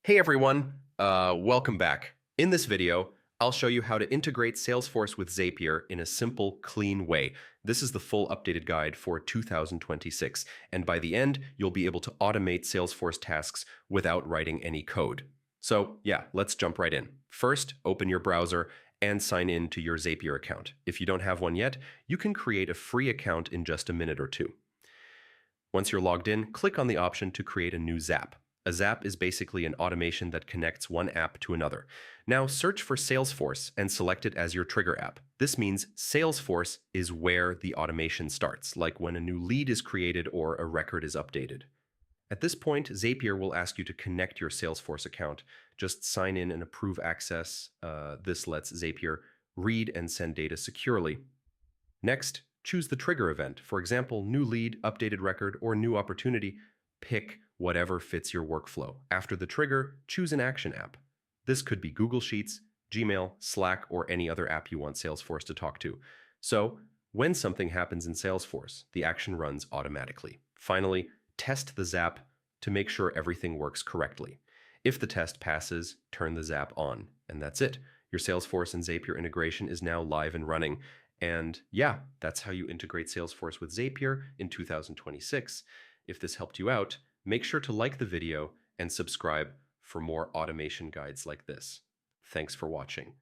Hey everyone, welcome back. In this video, I'll show you how to integrate Salesforce with Zapier in a simple, clean way. This is the full updated guide for 2026, and by the end, you'll be able to automate Salesforce tasks without writing any code. So yeah, let's jump right in. First, open your browser and sign in to your Zapier account. If you don't have one yet, you can create a free account in just a minute or two. Once you're logged in, click on the option to create a new Zap. A Zap is basically an automation that connects one app to another. Now search for Salesforce and select it as your trigger app. This means Salesforce is where the automation starts, like when a new lead is created or a record is updated. At this point, Zapier will ask you to connect your Salesforce account. Just sign in and approve access. This lets Zapier read and send data securely. Next, choose the trigger event. For example, new lead, updated record, or new opportunity. Pick whatever fits your workflow. After the trigger, choose an action app. This could be Google Sheets, Gmail, Slack, or any other app you want Salesforce to talk to. So, when something happens in Salesforce, the action runs automatically. Finally, test the Zap to make sure everything works correctly. If the test passes, turn the Zap on, and that's it. Your Salesforce and Zapier integration is now live and running. And yeah, that's how you integrate Salesforce with Zapier in 2026. If this helped you out, make sure to like the video and subscribe for more automation guides like this. Thanks for watching.